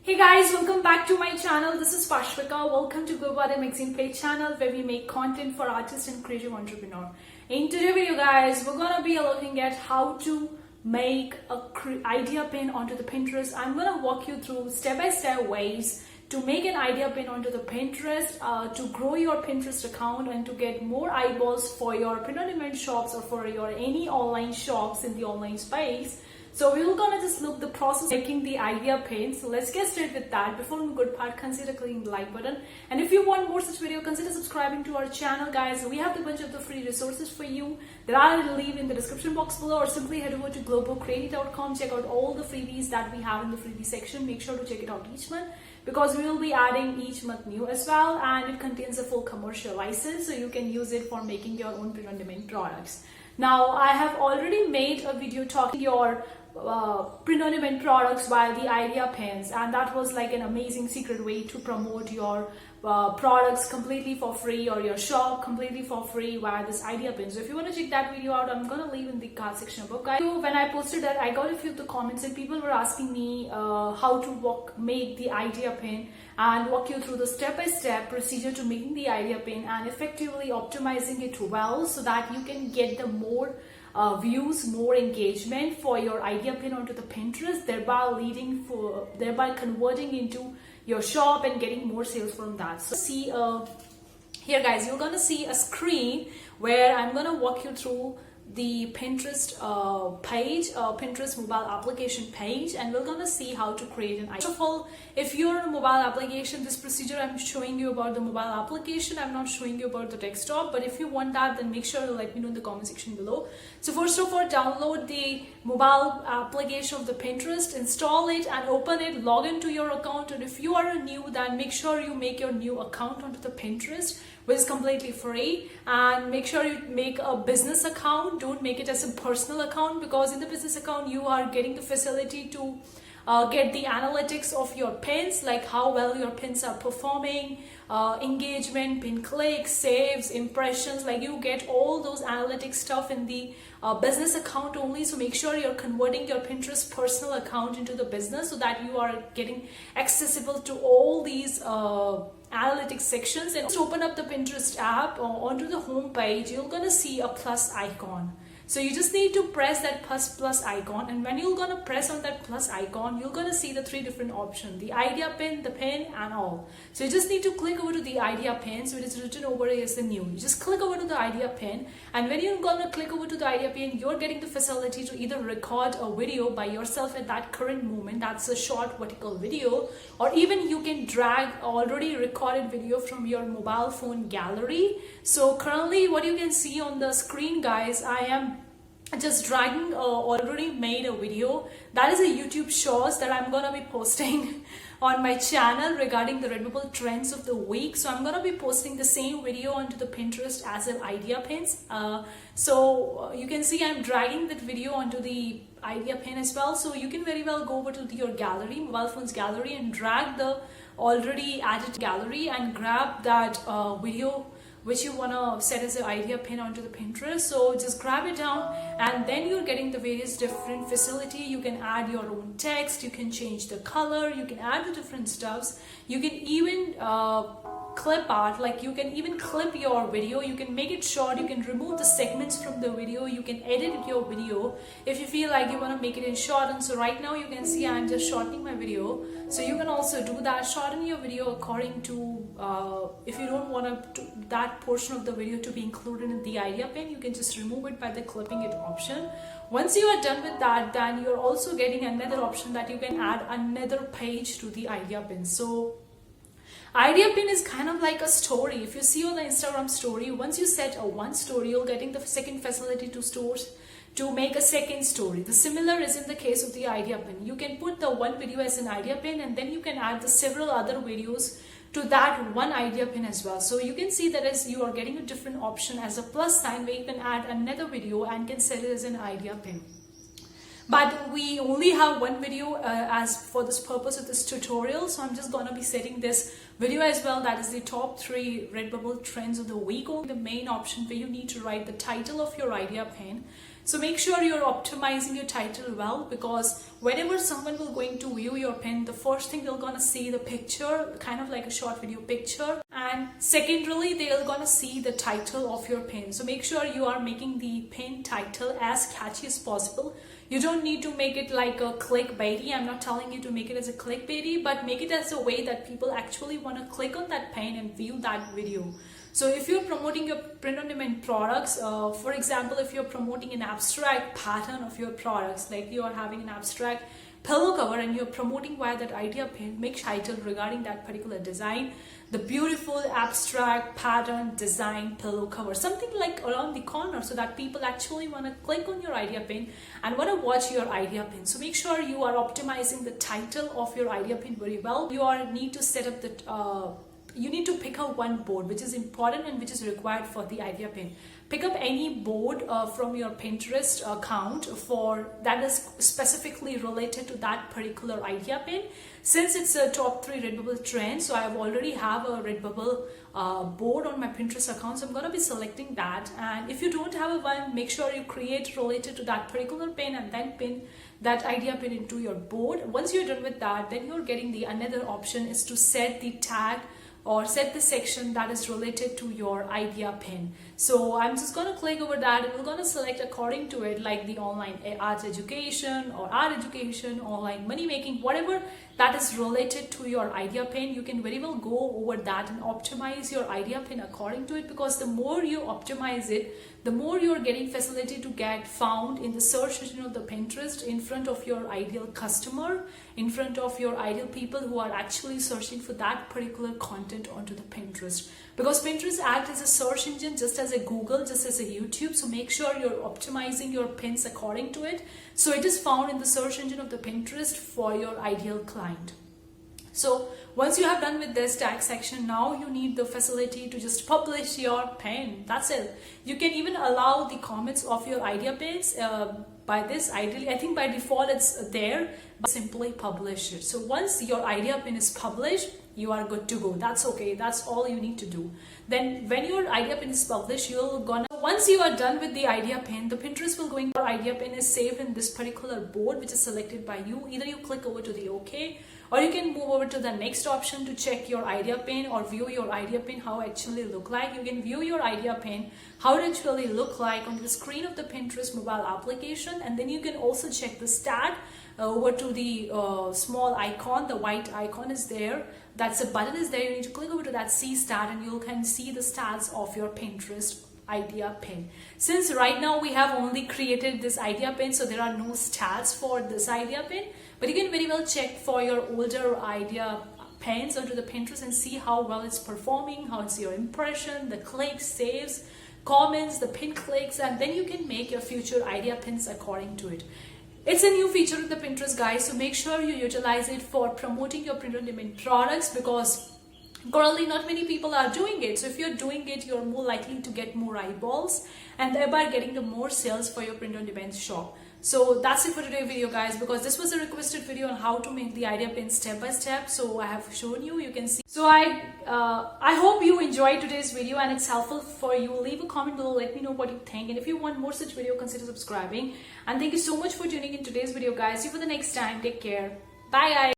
Hey guys, welcome back to my channel. This is Pashvika. Welcome to Globo Arte magazine page channel where we make content for artists and creative entrepreneur. In today's video guys, we're gonna be looking at how to make a idea pin onto the Pinterest. I'm gonna walk you through step-by-step ways to make an idea pin onto the Pinterest, to grow your Pinterest account and to get more eyeballs for your print-on-demand shops or for your any online shops in the online space. So we're gonna just look the process of making the idea pin. So let's get started with that. Before the good part, consider clicking the like button. And if you want more such video, consider subscribing to our channel, guys. We have a bunch of the free resources for you that I'll leave in the description box below, or simply head over to globocreative.com. Check out all the freebies that we have in the freebie section. Make sure to check it out each month, because we will be adding each month new as well, and it contains a full commercial license, so you can use it for making your own print-on-demand products. Now, I have already made a video talking your print-on-demand products via the idea pins, and that was like an amazing secret way to promote your products completely for free, or your shop completely for free via this idea pin. So if you want to check that video out, I'm gonna leave in the card section above, guys. So when I posted that, I got a few of the comments and people were asking me how to make the idea pin and walk you through the step-by-step procedure to making the idea pin and effectively optimizing it well so that you can get the more views, more engagement for your idea pin onto the Pinterest, thereby converting into your shop and getting more sales from that. So see here guys, you're gonna see a screen where I'm gonna walk you through the Pinterest page, Pinterest mobile application page, and we're gonna see how to create an idea. First of all, if you're on a mobile application, this procedure I'm showing you about the mobile application. I'm not showing you about the desktop, but if you want that, then make sure to let me know in the comment section below. So first of all, download the mobile application of the Pinterest, install it and open it, log into your account, and if you are new, then make sure you make your new account onto the Pinterest, which is completely free, and make sure you make a business account. Don't make it as a personal account, because in the business account you are getting the facility to get the analytics of your pins, like how well your pins are performing, engagement, pin clicks, saves, impressions, like you get all those analytics stuff in the business account only. So make sure you're converting your Pinterest personal account into the business so that you are getting accessible to all these analytics sections. And just open up the Pinterest app, onto the home page, you're gonna see a plus icon. So you just need to press that plus icon, and when you're gonna press on that plus icon, you're gonna see the three different options: the idea pin, the pin, and all. So you just need to click over to the idea pin. So it is written over here as the new. You just click over to the idea pin, and when you're gonna click over to the idea pin, you're getting the facility to either record a video by yourself at that current moment, that's a short vertical video, or even you can drag already recorded video from your mobile phone gallery. So currently what you can see on the screen, guys, I am just dragging already made a video. That is a YouTube shorts that I'm gonna be posting on my channel regarding the Redbubble trends of the week. So I'm gonna be posting the same video onto the Pinterest as an idea pins. So you can see I'm dragging that video onto the idea pin as well. So you can very well go over to your gallery, mobile phones gallery, and drag the already added gallery and grab that video which you want to set as an idea pin onto the Pinterest. So just grab it down, and then you're getting the various different facility. You can add your own text, you can change the color, you can add the different stuffs. You can even clip art, like you can even clip your video, you can make it short, you can remove the segments from the video, you can edit your video if you feel like you want to make it in short. And so right now you can see I'm just shortening my video, so you can also do that, shorten your video according to if you don't want to that portion of the video to be included in the idea pin, you can just remove it by the clipping it option. Once you are done with that, then you're also getting another option that you can add another page to the idea pin. So idea pin is kind of like a story. If you see on the Instagram story, once you set a one story, you're getting the second facility to make a second story. The similar is in the case of the idea pin. You can put the one video as an idea pin, and then you can add the several other videos to that one idea pin as well. So you can see that as you are getting a different option as a plus sign, where you can add another video and can set it as an idea pin. But we only have one video as for this purpose of this tutorial, so I'm just gonna be setting this video as well. That is the top 3 Redbubble trends of the week. The main option where you need to write the title of your idea pin. So make sure you're optimizing your title well, because whenever someone will going to view your pin, the first thing they're gonna see the picture, kind of like a short video picture, and secondarily they're gonna see the title of your pin. So make sure you are making the pin title as catchy as possible. You don't need to make it like a clickbaity. I'm not telling you to make it as a clickbaity, but make it as a way that people actually want to click on that pin and view that video. So if you're promoting your print-on-demand products, for example, if you're promoting an abstract pattern of your products, like you are having an abstract pillow cover and you're promoting via that idea pin, make title regarding that particular design, the beautiful abstract pattern design pillow cover, something like around the corner, so that people actually want to click on your idea pin and want to watch your idea pin. So make sure you are optimizing the title of your idea pin very well. You need to set up the you need to pick up one board which is important and which is required for the idea pin. Pick up any board from your Pinterest account for that is specifically related to that particular idea pin. Since it's a top 3 Redbubble trend, so I have already have a Redbubble board on my Pinterest account, so I'm gonna be selecting that. And if you don't have a one, make sure you create related to that particular pin and then pin that idea pin into your board. Once you're done with that, then you're getting the another option is to set the tag or set the section that is related to your idea pin. So I'm just going to click over that and we're going to select according to it, like the online art education or art education, online money making, whatever that is related to your idea pin. You can very well go over that and optimize your idea pin according to it, because the more you optimize it, the more you're getting facility to get found in the search engine of the Pinterest in front of your ideal customer, in front of your ideal people who are actually searching for that particular content onto the Pinterest. Because Pinterest acts as a search engine just as a Google, just as a YouTube. So make sure you're optimizing your pins according to it, so it is found in the search engine of the Pinterest for your ideal client. So once you have done with this tag section, now you need the facility to just publish your pin. That's it. You can even allow the comments of your idea pins. By this, ideally, I think by default it's there, but simply publish it. So once your idea pin is published, you are good to go. That's okay. That's all you need to do. Then when your idea pin is published, once you are done with the idea pin, the Pinterest will going, your idea pin is saved in this particular board which is selected by you. Either you click over to the OK, or you can move over to the next option to check your idea pin or view your idea pin, how it actually look like. You can view your idea pin, how it actually look like on the screen of the Pinterest mobile application. And then you can also check the stat over to the small icon, the white icon is there. That's a button is there. You need to click over to that see stat and you can see the stats of your Pinterest idea pin. Since right now we have only created this idea pin, so there are no stats for this idea pin, but you can very well check for your older idea pins onto the Pinterest and see how well it's performing, how it's your impression, the clicks, saves, comments, the pin clicks, and then you can make your future idea pins according to it. It's a new feature of the Pinterest, guys, so make sure you utilize it for promoting your print-on-demand products, because currently not many people are doing it. So if you're doing it, you're more likely to get more eyeballs and thereby getting the more sales for your print-on-demand shop. So that's it for today's video, guys, because this was a requested video on how to make the idea pin step by step. So I have shown you, you can see. So I hope you enjoyed today's video and it's helpful for you. Leave a comment below, let me know what you think, and if you want more such video, consider subscribing. And thank you so much for tuning in today's video, guys. See you for the next time. Take care. Bye, guys.